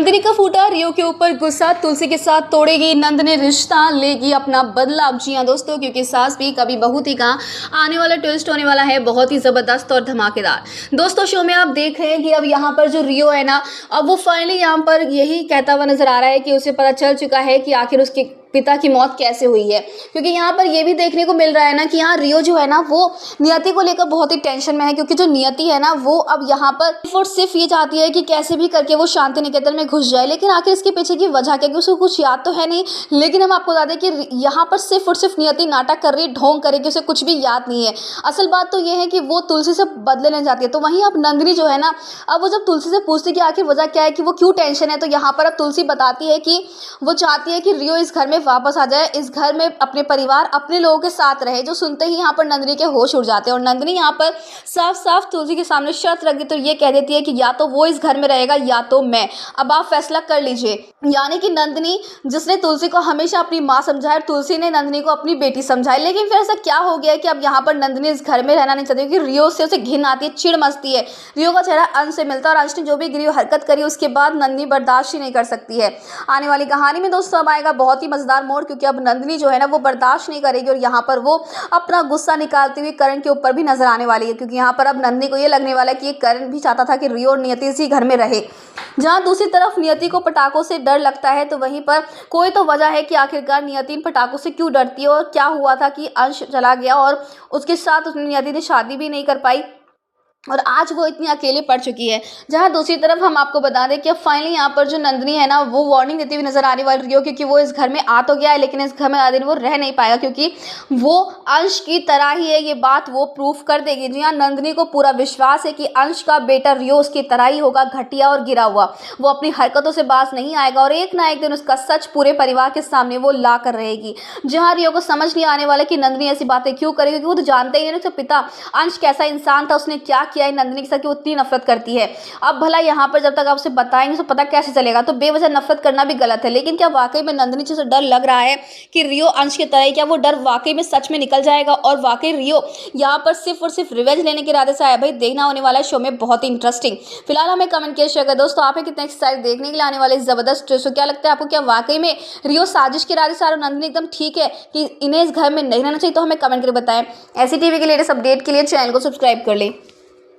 नंदिनी का फूटा रियो के ऊपर गुस्सा, तुलसी के साथ तोड़ेगी नंदिनी रिश्ता, लेगी अपना बदला। जी हाँ दोस्तों, क्योंकि सास भी कभी बहू थी कहाँ आने वाला ट्विस्ट होने वाला है बहुत ही जबरदस्त और धमाकेदार। दोस्तों शो में आप देख रहे हैं कि अब यहाँ पर जो रियो है ना, अब वो फाइनली यहाँ पर यही कहता हुआ नजर आ रहा है कि उसे पता चल चुका है कि आखिर उसके पिता की मौत कैसे हुई है। क्योंकि यहाँ पर ये भी देखने को मिल रहा है ना कि यहाँ रियो जो है ना वो नियति को लेकर बहुत ही टेंशन में है, क्योंकि जो नियति है ना वो अब यहाँ पर सिर्फ ये चाहती है कि कैसे भी करके वो शांति निकेतन में घुस जाए। लेकिन आखिर इसके पीछे की वजह क्या, कि उसको कुछ याद तो है नहीं। लेकिन हम आपको बता दें कि यहाँ पर सिर्फ और सिर्फ नियति नाटक कर रही है, ढोंग करे कि उसे कुछ भी याद नहीं है। असल बात तो ये है कि वो तुलसी से बदले लेने जाती है। तो वहीं अब नंदिनी जो है ना, अब वो जब तुलसी से पूछती कि आखिर वजह क्या है, कि वो क्यों टेंशन है, तो यहाँ पर अब तुलसी बताती है कि वो चाहती है कि रियो इस घर में वापस आ जाए, इस घर में अपने परिवार अपने लोगों के साथ रहे। जो सुनते ही यहाँ पर नंदिनी के होश उड़ जाते हैं और नंदिनी यहाँ पर साफ साफ तुलसी के सामने शर्त रख दी। तो ये कह देती है कि या तो वो इस घर में रहेगा या तो मैं, अब आप फैसला कर लीजिए। यानी कि नंदिनी जिसने तुलसी को हमेशा अपनी माँ समझा है, तुलसी ने नंदिनी को अपनी बेटी समझा है। लेकिन फिर ऐसा क्या हो गया है कि अब यहाँ पर नंदिनी इस घर में रहना नहीं चाहती, क्योंकि रियो से उसे घिन आती है, चिढ़ मचती है। रियो का चेहरा अंश से मिलता है और अंश ने जो भी रियो हरकत करी उसके बाद नंदिनी बर्दाश्त ही नहीं कर सकती है। आने वाली कहानी में दोस्तों अब आएगा बहुत ही मजेदार मोड़, क्योंकि अब नंदिनी जो है ना वो बर्दाश्त नहीं करेगी और यहाँ पर वो अपना गुस्सा निकालती हुई करण के ऊपर भी नजर आने वाली है। क्योंकि यहाँ पर अब नंदिनी को ये लगने वाला है कि ये करण भी चाहता था कि रियो और नियति इसी घर में रहे। जहाँ दूसरी तरफ नियति को पटाखों से डर लगता है, तो वहीं पर कोई तो वजह है कि आखिरकार नियति इन पटाखों से क्यों डरती है और क्या हुआ था कि अंश चला गया और उसके साथ नियति ने शादी भी नहीं कर पाई और आज वो इतनी अकेले पड़ चुकी है। जहाँ दूसरी तरफ हम आपको बता दें कि अब फाइनली यहाँ पर जो नंदिनी है ना वो वार्निंग देती हुई नजर आने वाली रियो, क्योंकि वो इस घर में आ तो गया है लेकिन इस घर में ज़्यादा दिन वो रह नहीं पाएगा, क्योंकि वो अंश की तरह ही है। ये बात वो प्रूफ कर देगी। जी हाँ, नंदिनी को पूरा विश्वास है कि अंश का बेटा रियो उसकी तरह ही होगा, घटिया और गिरा हुआ। वो अपनी हरकतों से बाज नहीं आएगा और एक ना एक दिन उसका सच पूरे परिवार के सामने वो ला कर रहेगी। जहाँ रियो को समझ नहीं आने वाला कि नंदिनी ऐसी बातें क्यों करेगी, क्योंकि वो तो जानते ही नहीं उसका पिता अंश कैसा इंसान था, उसने क्या किया है नंदिनी के साथ कि वो इतनी नफरत करती है। अब भला यहाँ पर जब तक आप उसे बताएंगे तो पता कैसे चलेगा। तो बेवजह नफरत करना भी गलत है। लेकिन क्या वाकई में नंदिनी से डर लग रहा है कि रियो अंश की तरह, क्या वो डर वाकई में सच में निकल जाएगा और वाकई रियो यहाँ पर सिर्फ और सिर्फ रिवेंज लेने के इरादे से आया? भाई देखना होने वाला है शो में बहुत ही इंटरेस्टिंग। फिलहाल हमें कमेंट किया शेयर करें दोस्तों, आप कितने एक्साइटेड देखने के लिए आने वाले जबरदस्त ट्विस्ट को। क्या लगता है आपको, क्या वाकई में रियो साजिश के इरादे से आ रहा, नंदिनी एकदम ठीक है कि इन्हें इस घर में नहीं रहना चाहिए? तो हमें कमेंट करके बताएं। ऐसी टीवी के लेटेस्ट अपडेट के लिए चैनल को सब्सक्राइब कर लें।